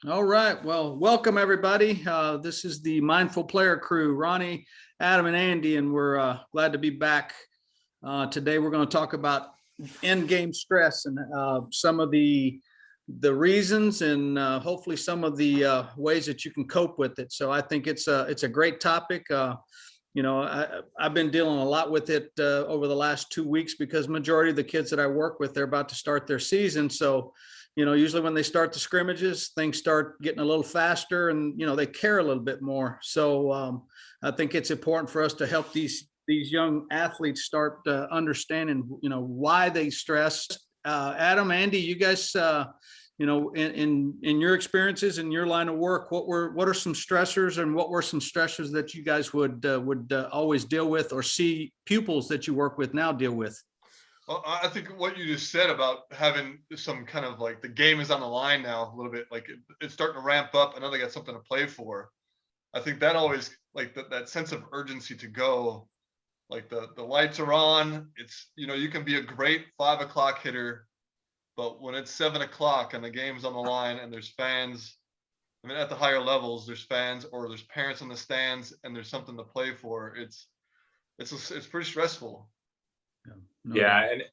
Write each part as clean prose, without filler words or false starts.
All right. Well, welcome everybody. This is the Mindful Player Crew, Ronnie, Adam, and Andy, and we're glad to be back. Today, we're going to talk about end-game stress and some of the reasons and hopefully some of the ways that you can cope with it. So I think it's a great topic. I've been dealing a lot with it over the last 2 weeks because majority of the kids that I work with, they're about to start their season. So usually when they start the scrimmages, things start getting a little faster and, they care a little bit more. So I think it's important for us to help these young athletes start understanding, why they stress. Adam, Andy, you guys, in your experiences in your line of work, what are some stressors and what were some stressors that you guys would always deal with or see pupils that you work with now deal with? Well, I think what you just said about having some kind of like the game is on the line now a little bit, like it's starting to ramp up. I know they got something to play for. I think that always like that sense of urgency to go, like the lights are on. It's, you can be a great 5 o'clock hitter, but when it's 7 o'clock and the game's on the line and there's fans, I mean, at the higher levels, there's fans or there's parents in the stands and there's something to play for. It's pretty stressful. No Yeah. doubt. And,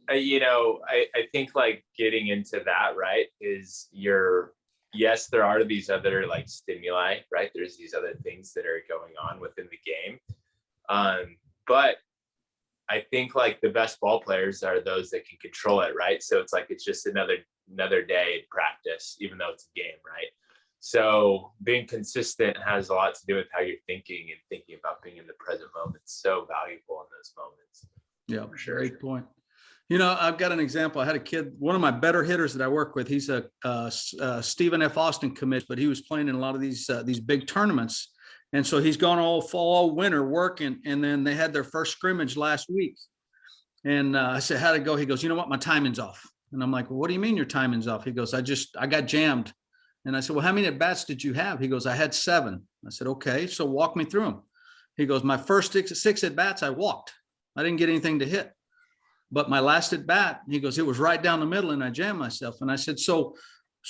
I think like getting into that, right, is yes, there are these other like stimuli, right? There's these other things that are going on within the game. But I think like the best ball players are those that can control it, right? So it's like, it's just another day in practice, even though it's a game, right? So being consistent has a lot to do with how you're thinking and thinking about being in the present moment. It's so valuable in those moments. Yeah, For sure. great point. I've got an example. I had a kid, one of my better hitters that I work with. He's a Stephen F. Austin commit, but he was playing in a lot of these big tournaments, and so he's gone all fall, all winter working. And then they had their first scrimmage last week, and I said, "How'd it go?" He goes, "You know what? My timing's off." And I'm like, "Well, what do you mean your timing's off?" He goes, I got jammed." And I said, "Well, how many at bats did you have?" He goes, "I had 7." I said, "Okay, so walk me through them." He goes, "My first six at bats, I walked. I didn't get anything to hit. But my last at bat," he goes, "it was right down the middle and I jammed myself." And I said, so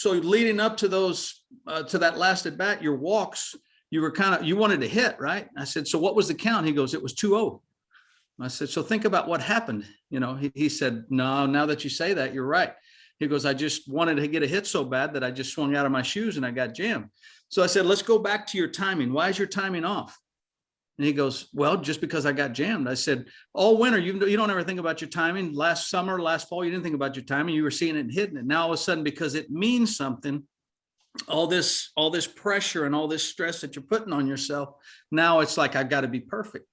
leading up to those, to that last at bat, your walks, you wanted to hit, right? I said, "So what was the count?" He goes, "It was 2-0. I said, "So think about what happened." He said, "No, now that you say that, you're right." He goes, "I just wanted to get a hit so bad that I just swung out of my shoes and I got jammed." So I said, "Let's go back to your timing. Why is your timing off?" And he goes, "Well, just because I got jammed." I said, "All winter, you don't ever think about your timing. Last summer, last fall, you didn't think about your timing. You were seeing it and hitting it. Now all of a sudden, because it means something, all this pressure and all this stress that you're putting on yourself, now it's like, I've got to be perfect."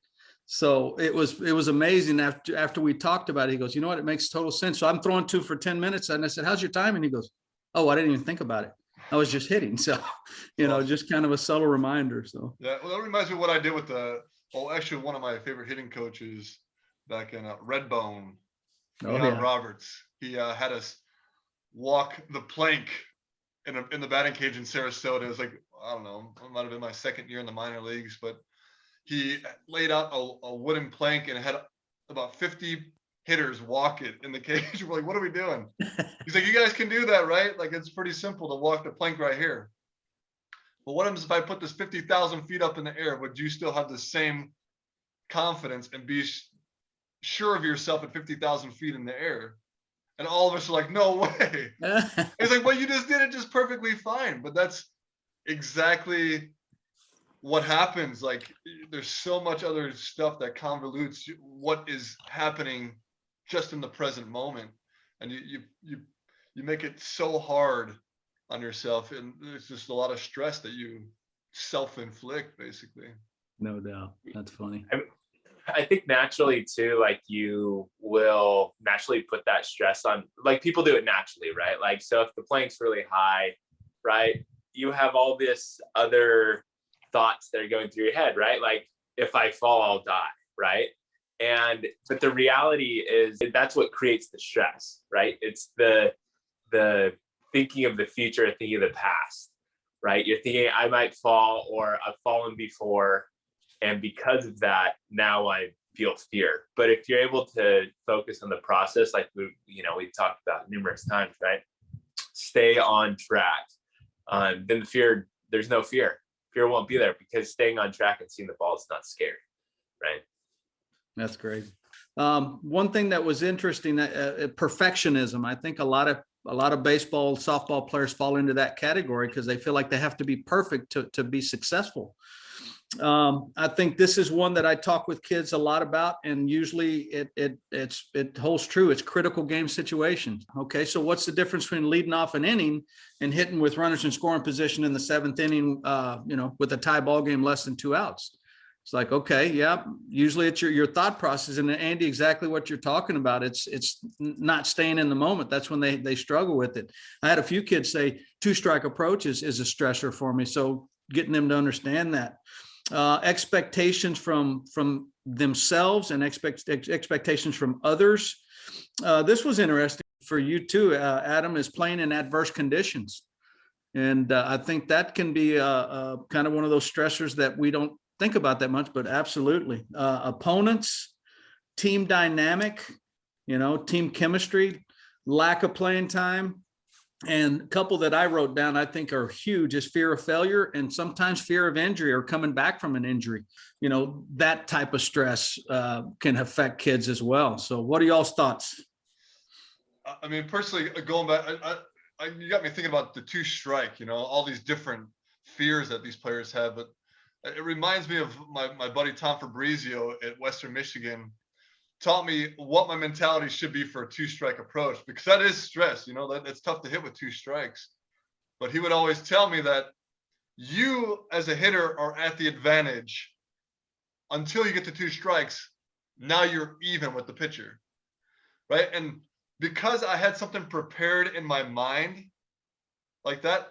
So it was amazing. After we talked about it, he goes, "You know what? It makes total sense." So I'm throwing 2 for 10 minutes. And I said, "How's your time?" And he goes, "Oh, I didn't even think about it. I was just hitting." So, just kind of a subtle reminder. So Yeah, well, that reminds me of what I did with actually one of my favorite hitting coaches back in Redbone, Leon Roberts. He had us walk the plank in the batting cage in Sarasota. It was like, I don't know, it might have been my second year in the minor leagues, but he laid out a wooden plank and had about 50 hitters walk it in the cage. We're like, "What are we doing?" He's like, "You guys can do that, right? Like, it's pretty simple to walk the plank right here. But what happens if I put this 50,000 feet up in the air? Would you still have the same confidence and be sure of yourself at 50,000 feet in the air?" And all of us are like, "No way." It's like, "Well, you just did it just perfectly fine." But that's exactly what happens. Like, there's so much other stuff that convolutes what is happening just in the present moment. And you make it so hard on yourself, and there's just a lot of stress that you self-inflict, basically. no doubt. That's funny. I think naturally too, like you will naturally put that stress on, like people do it naturally, right? Like, so if the plank's really high, right, you have all this other thoughts that are going through your head, right? Like, if I fall, I'll die, right? But the reality is that's what creates the stress, right? It's the thinking of the future, thinking of the past, right? You're thinking, I might fall, or I've fallen before, and because of that, now I feel fear. But if you're able to focus on the process, like we've talked about numerous times, right? Stay on track, then the fear, there's no fear. Fear won't be there because staying on track and seeing the ball is not scary, right? That's great. One thing that was interesting, perfectionism. I think a lot of baseball, softball players fall into that category because they feel like they have to be perfect to be successful. I think this is one that I talk with kids a lot about, and usually it holds true. It's critical game situations. Okay, so what's the difference between leading off an inning and hitting with runners in scoring position in the seventh inning? With a tie ball game, less than 2 outs. It's like, okay, yeah. Usually it's your thought process, and Andy, exactly what you're talking about. It's not staying in the moment. That's when they struggle with it. I had a few kids say 2-strike approach is a stressor for me. So getting them to understand that. Expectations from themselves and expectations from others. This was interesting for you too, Adam, is playing in adverse conditions. And I think that can be kind of one of those stressors that we don't think about that much, but absolutely. Opponents, team dynamic, team chemistry, lack of playing time. And a couple that I wrote down, I think are huge, is fear of failure and sometimes fear of injury or coming back from an injury. That type of stress can affect kids as well. So what are y'all's thoughts? I mean, personally, going back, you got me thinking about the 2-strike, all these different fears that these players have. But it reminds me of my buddy Tom Fabrizio at Western Michigan. Taught me what my mentality should be for a 2-strike approach, because that is stress. That's tough to hit with 2 strikes. But he would always tell me that you as a hitter are at the advantage until you get to 2 strikes. Now you're even with the pitcher, right? And because I had something prepared in my mind like that,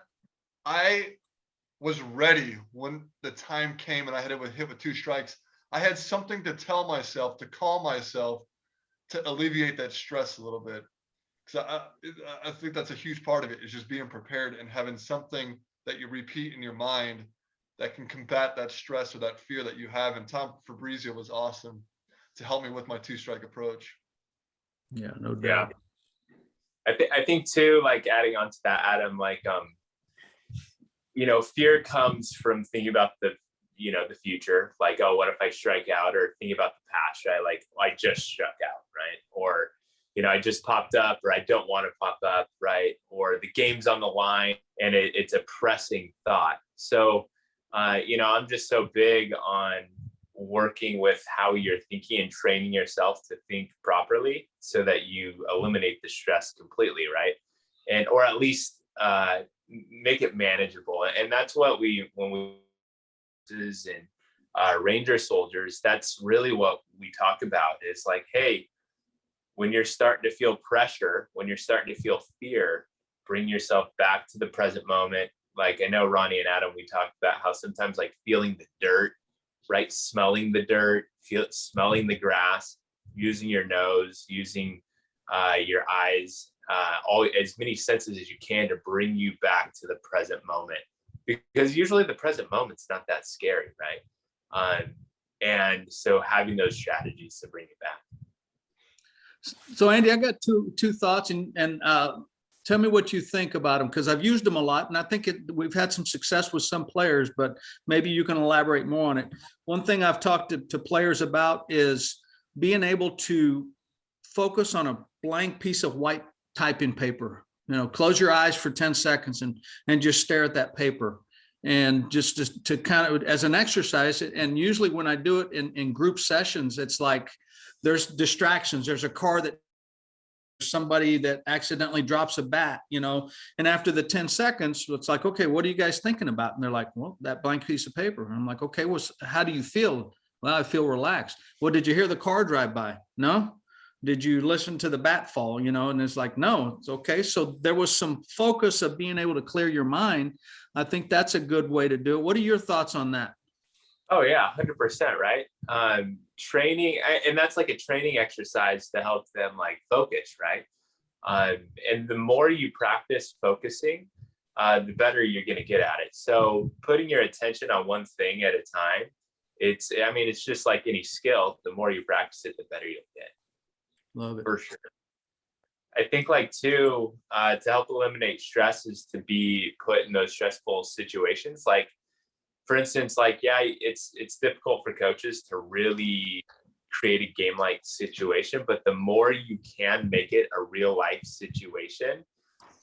I was ready when the time came and I had to hit with 2 strikes. I had something to tell myself, to calm myself, to alleviate that stress a little bit. Because I think that's a huge part of it, is just being prepared and having something that you repeat in your mind that can combat that stress or that fear that you have. And Tom Fabrizio was awesome to help me with my 2-strike approach. Yeah, no doubt. Yeah. I think too, like adding on to that, Adam, like, fear comes from thinking about the future, like, oh, what if I strike out, or thinking about the past, right? Like, I just struck out, right? Or, I just popped up, or I don't want to pop up, right? Or the game's on the line and it's a pressing thought. So, I'm just so big on working with how you're thinking and training yourself to think properly so that you eliminate the stress completely, right? And, or at least make it manageable. And that's what when we and Ranger soldiers, that's really what we talk about, is like, hey, when you're starting to feel pressure, when you're starting to feel fear, bring yourself back to the present moment. Like, I know Ronnie and Adam, we talked about how sometimes, like, feeling the dirt, right? Smelling the dirt, smelling the grass, using your nose, using your eyes, all as many senses as you can to bring you back to the present moment. Because usually the present moment's not that scary, right? And so having those strategies to bring it back. So Andy, I got two thoughts, and tell me what you think about them, because I've used them a lot, and I think we've had some success with some players, but maybe you can elaborate more on it. One thing I've talked to players about is being able to focus on a blank piece of white typing paper. Close your eyes for 10 seconds and just stare at that paper, and just to kind of, as an exercise. And usually when I do it in group sessions, it's like there's distractions. There's a car that somebody that accidentally drops a bat, and after the 10 seconds, it's like, okay, what are you guys thinking about? And they're like, well, that blank piece of paper. And I'm like, okay, well, how do you feel? Well, I feel relaxed. Well, did you hear the car drive by? No. Did you listen to the bat fall? And it's like, no, it's okay. So there was some focus of being able to clear your mind. I think that's a good way to do it. What are your thoughts on that? Oh yeah, 100%, right? Training, and that's like a training exercise to help them, like, focus, right? And the more you practice focusing, the better you're going to get at it. So putting your attention on one thing at a time, it's just like any skill. The more you practice it, the better you'll get. Love it. For sure. I think like too, to help eliminate stress is to be put in those stressful situations. Like, for instance, like, yeah, it's difficult for coaches to really create a game-like situation, but the more you can make it a real life situation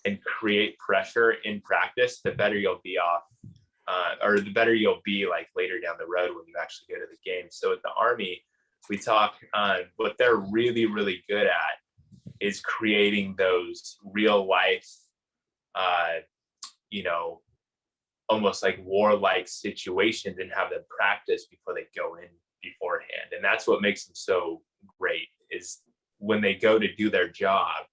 and create pressure in practice, the better you'll be off, or the better you'll be like later down the road when you actually go to the game. So at the Army, we talk what they're really, really good at is creating those real life, you know, almost like warlike situations and have them practice before they go in beforehand. And that's what makes them so great, is when they go to do their job,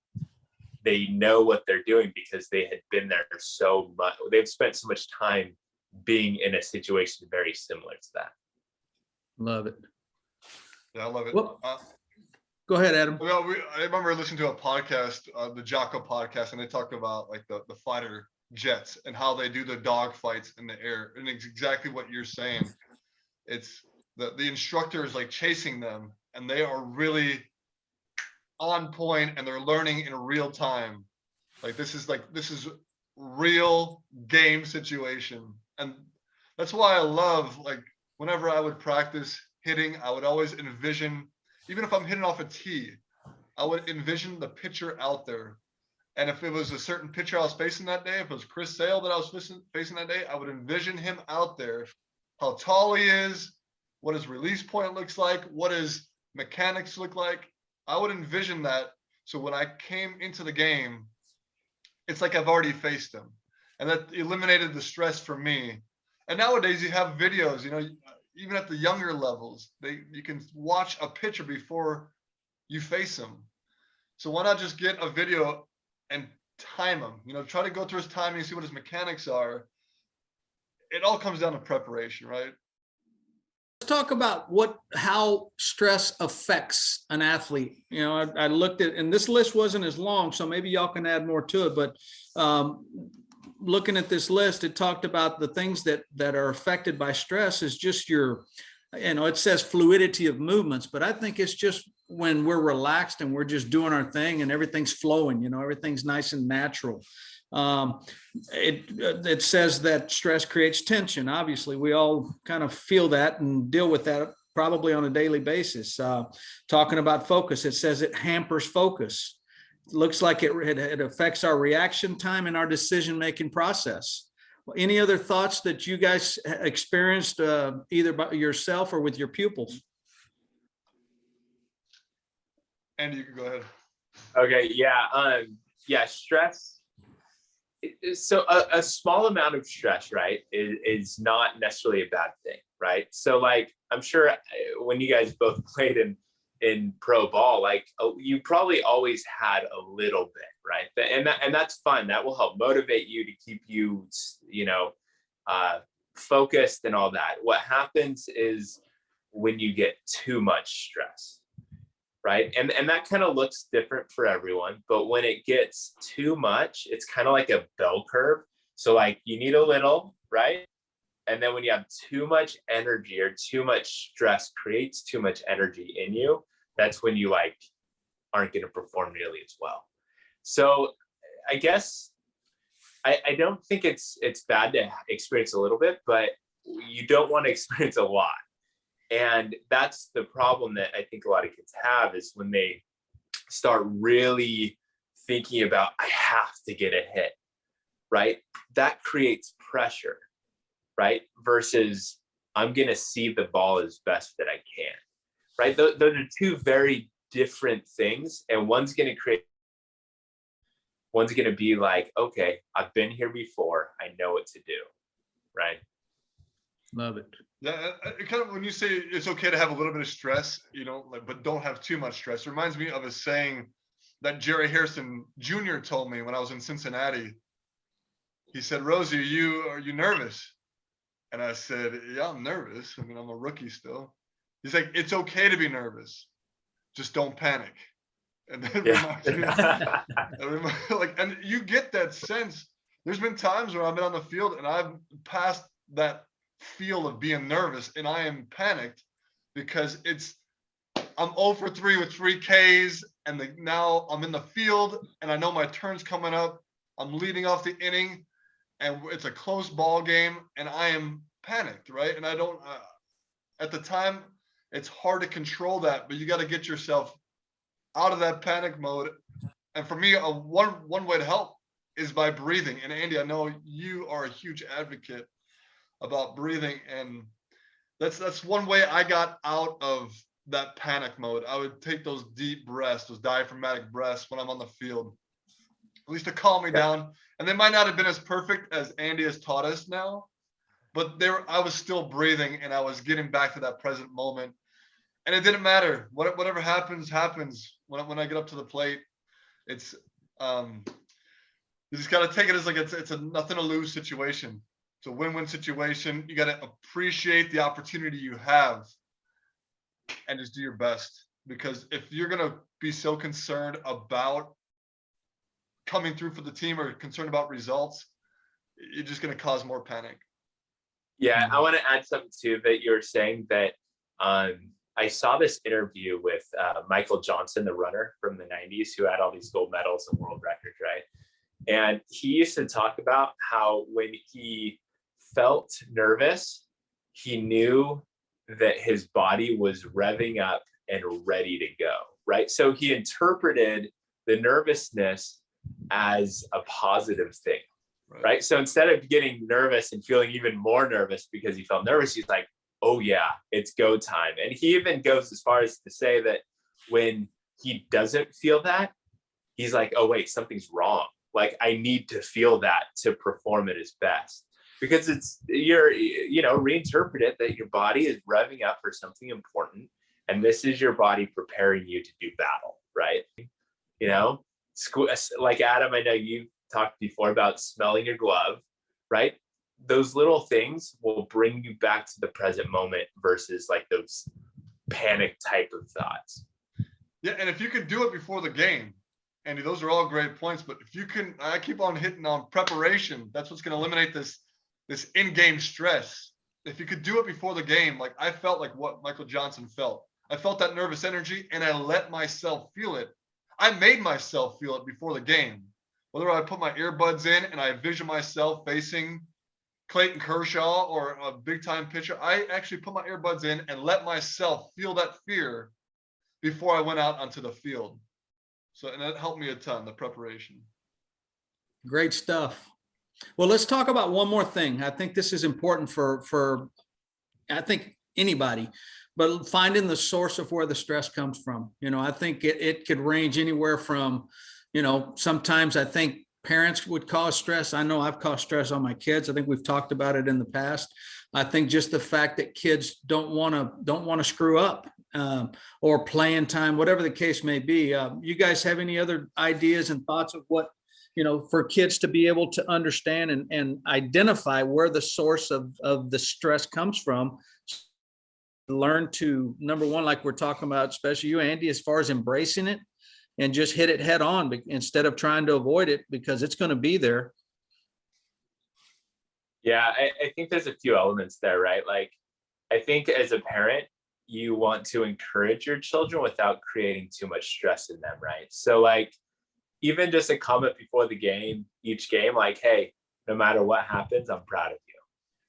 they know what they're doing because they had been there so much. They've spent so much time being in a situation very similar to that. Love it. Yeah, I love it. Well, go ahead, Adam. Well, I remember listening to a podcast, the Jocko podcast, and they talked about like the fighter jets and how they do the dog fights in the air. And it's exactly what you're saying. It's the instructor is like chasing them, and they are really on point, and they're learning in real time. Like this is real game situation. And that's why I love, like, whenever I would practice hitting, I would always envision, even if I'm hitting off a tee, I would envision the pitcher out there. And if it was a certain pitcher I was facing that day, if it was Chris Sale that I was facing that day, I would envision him out there, how tall he is, what his release point looks like, what his mechanics look like. I would envision that. So when I came into the game, it's like I've already faced him. And that eliminated the stress for me. And nowadays you have videos, you know, even at the younger levels, you can watch a pitcher before you face him. So why not just get a video and time him? You know, try to go through his timing, see what his mechanics are. It all comes down to preparation, right? Let's talk about how stress affects an athlete. You know, I looked at, and this list wasn't as long, so maybe y'all can add more to it, but looking at this list, it talked about the things that are affected by stress is just your, you know, it says fluidity of movements, but I think it's just when we're relaxed and we're just doing our thing and everything's flowing, you know, everything's nice and natural. It says that stress creates tension. Obviously, we all kind of feel that and deal with that probably on a daily basis. Talking about focus, it says it hampers focus. It looks like it affects our reaction time and our decision-making process. Any other thoughts that you guys experienced either by yourself or with your pupils? Andy, you can go ahead. Okay, yeah, stress. So a small amount of stress, right, is not necessarily a bad thing, right? So like, I'm sure when you guys both played in pro ball, like you probably always had a little bit, right? And that's fun. That will help motivate you to keep you, you know, focused and all that. What happens is when you get too much stress, right? And that kind of looks different for everyone, but when it gets too much, it's kind of like a bell curve. So like you need a little, right? And then when you have too much energy or too much stress creates too much energy in you, that's when you like aren't going to perform nearly as well. So I guess I don't think it's bad to experience a little bit, but you don't want to experience a lot. And that's the problem that I think a lot of kids have, is when they start really thinking about, I have to get a hit, right? That creates pressure, right? Versus I'm going to see the ball as best that I can, right? Those are two very different things. And one's going to be like, okay, I've been here before. I know what to do, right? Love it. Yeah, it kind of, when you say it's okay to have a little bit of stress, you know, like, but don't have too much stress, it reminds me of a saying that Jerry Hairston Jr. told me when I was in Cincinnati. He said, "Rosie, are you nervous?" And I said, "Yeah, I'm nervous. I mean, I'm a rookie still." He's like, "It's okay to be nervous. Just don't panic." And that reminds me, like, and you get that sense. There's been times where I've been on the field and I've passed that feel of being nervous and I am panicked because I'm 0 for 3 with 3 Ks, and now I'm in the field, and I know my turn's coming up. I'm leading off the inning, and it's a close ball game, and I am panicked, right? And I don't. At the time, it's hard to control that, but you got to get yourself out of that panic mode. And for me, one way to help is by breathing. And Andy, I know you are a huge advocate about breathing, and that's one way I got out of that panic mode. I would take those deep breaths, those diaphragmatic breaths when I'm on the field, at least to calm me down. And they might not have been as perfect as Andy has taught us now, but I was still breathing, and I was getting back to that present moment. And it didn't matter. Whatever happens. When I get up to the plate, it's you just got to take it as like it's a nothing to lose situation. It's a win-win situation. You got to appreciate the opportunity you have and just do your best. Because if you're going to be so concerned about coming through for the team or concerned about results, you're just going to cause more panic. Yeah, I want to add something too that you're saying that I saw this interview with Michael Johnson, the runner from the 90s, who had all these gold medals and world records, right? And he used to talk about how when he felt nervous, he knew that his body was revving up and ready to go, right? So he interpreted the nervousness as a positive thing. Right. So instead of getting nervous and feeling even more nervous because he felt nervous, he's like, oh yeah, it's go time. And he even goes as far as to say that when he doesn't feel that, he's like, oh wait, something's wrong. Like I need to feel that to perform at his best, because reinterpret it that your body is revving up for something important. And this is your body preparing you to do battle. Right. Like Adam, I know you talked before about smelling your glove, right? Those little things will bring you back to the present moment versus like those panic type of thoughts. Yeah, and if you can do it before the game, Andy, those are all great points. But if you can, I keep on hitting on preparation. That's what's going to eliminate this in-game stress. If you could do it before the game, like I felt like what Michael Johnson felt. I felt that nervous energy, and I let myself feel it. I made myself feel it before the game. Whether I put my earbuds in and I vision myself facing Clayton Kershaw or a big-time pitcher, I actually put my earbuds in and let myself feel that fear before I went out onto the field. So, and that helped me a ton, the preparation. Great stuff. Well, let's talk about one more thing. I think this is important for I think anybody, but finding the source of where the stress comes from. I think it could range anywhere from, sometimes I think parents would cause stress. I know I've caused stress on my kids. I think we've talked about it in the past. I think just the fact that kids don't want to screw up or playing time, whatever the case may be. You guys have any other ideas and thoughts of what, for kids to be able to understand and identify where the source of the stress comes from? Learn to, number one, like we're talking about, especially you, Andy, as far as embracing it and just hit it head on instead of trying to avoid it, because it's going to be there. Yeah, I think there's a few elements there, right? Like, I think as a parent, you want to encourage your children without creating too much stress in them, right? So like, even just a comment before the game, each game, like, hey, no matter what happens, I'm proud of you.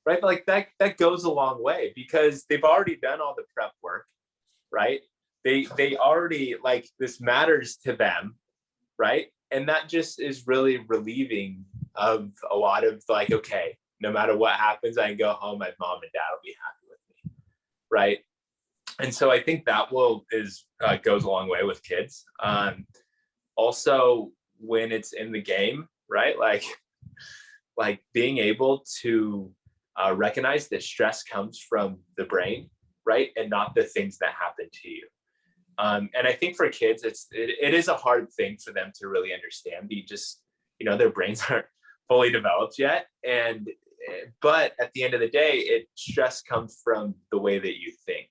Right? Like that goes a long way, because they've already done all the prep work, right? They already, like, this matters to them, right? And that just is really relieving of a lot of like, okay, no matter what happens, I can go home, my mom and dad will be happy with me, right? And so I think that goes a long way with kids. Also, when it's in the game, right? Like being able to recognize that stress comes from the brain, right? And not the things that happen to you. And I think for kids, it is a hard thing for them to really understand. Their brains aren't fully developed yet. But at the end of the day, stress comes from the way that you think.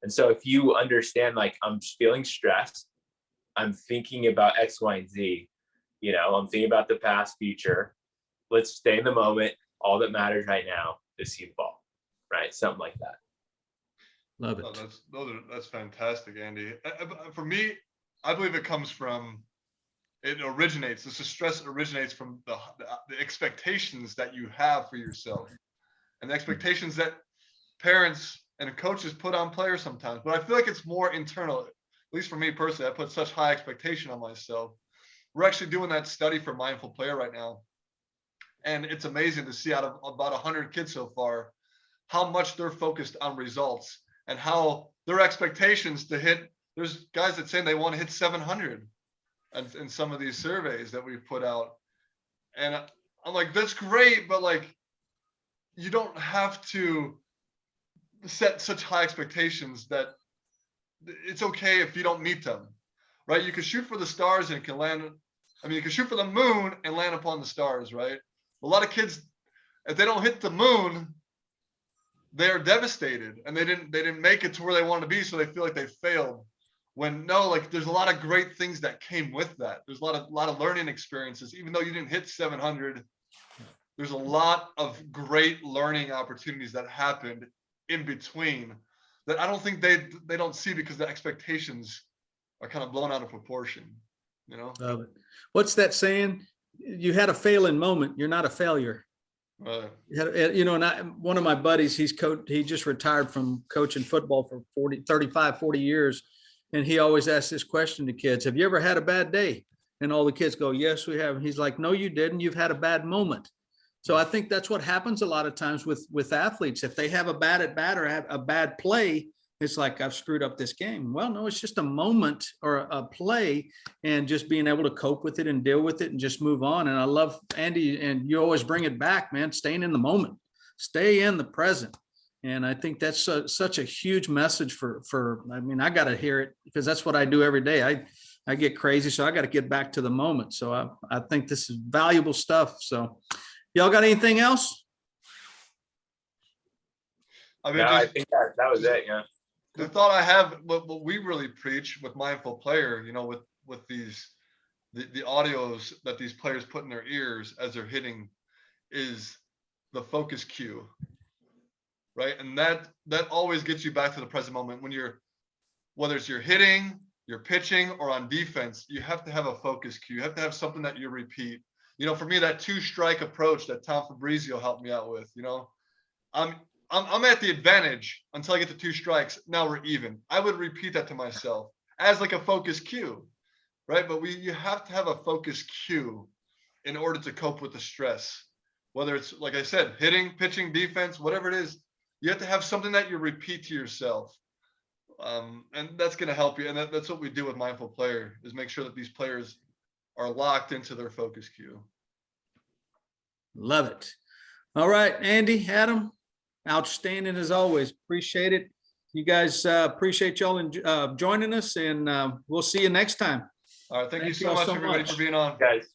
And so if you understand, like, I'm feeling stressed, I'm thinking about X, Y, and Z, I'm thinking about the past, future. Let's stay in the moment. All that matters right now is see the ball, right? Something like that. Love Oh, it. that's fantastic, Andy. For me, I believe it comes from, it originates, this stress originates from the expectations that you have for yourself and the expectations that parents and coaches put on players sometimes. But I feel like it's more internal. At least for me personally, I put such high expectation on myself. We're actually doing that study for Mindful Player right now. And it's amazing to see out of about 100 kids so far, how much they're focused on results and how their expectations to hit. There's guys that say they want to hit 700 in some of these surveys that we've put out. And I'm like, that's great, but like, you don't have to set such high expectations that it's okay if you don't meet them, right? You can shoot for the stars and it can land. I mean, you can shoot for the moon and land upon the stars, right? A lot of kids, if they don't hit the moon, they are devastated and they didn't make it to where they wanted to be, so they feel like they failed. When no, like there's a lot of great things that came with that. There's a lot of learning experiences. Even though you didn't hit 700, there's a lot of great learning opportunities that happened in between that I don't think they don't see because the expectations are kind of blown out of proportion, you know? Love it. What's that saying? You had a failing moment. You're not a failure. You know, and one of my buddies, he just retired from coaching football for 40 years. And he always asks this question to kids: have you ever had a bad day? And all the kids go, yes, we have. And he's like, no, you didn't. You've had a bad moment. So I think that's what happens a lot of times with athletes. If they have a bad at bat or have a bad play, it's like, I've screwed up this game. Well, no, it's just a moment or a play, and just being able to cope with it and deal with it and just move on. And I love, Andy, and you always bring it back, man, staying in the moment, stay in the present. And I think that's such a huge message for, I mean, I got to hear it because that's what I do every day. I get crazy, so I got to get back to the moment. So I think this is valuable stuff. So y'all got anything else? I mean, No, I think that was it. Yeah. The thought I have, what we really preach with Mindful Player, you know, with these the audios that these players put in their ears as they're hitting, is the focus cue, right? And that always gets you back to the present moment when whether it's you're hitting, you're pitching, or on defense. You have to have a focus cue. You have to have something that you repeat. You know, for me, that 2-strike approach that Tom Fabrizio helped me out with, you know, I'm at the advantage until I get to 2 strikes. Now we're even. I would repeat that to myself as like a focus cue, right? But you have to have a focus cue in order to cope with the stress. Whether it's, like I said, hitting, pitching, defense, whatever it is, you have to have something that you repeat to yourself. And that's going to help you. And that's what we do with Mindful Player, is make sure that these players are locked into their focus cue. Love it. All right, Andy, Adam, outstanding as always. Appreciate it. You guys, appreciate y'all joining us, and we'll see you next time. All right. Thank you Thank so y'all much, so everybody, much. for being on. Guys.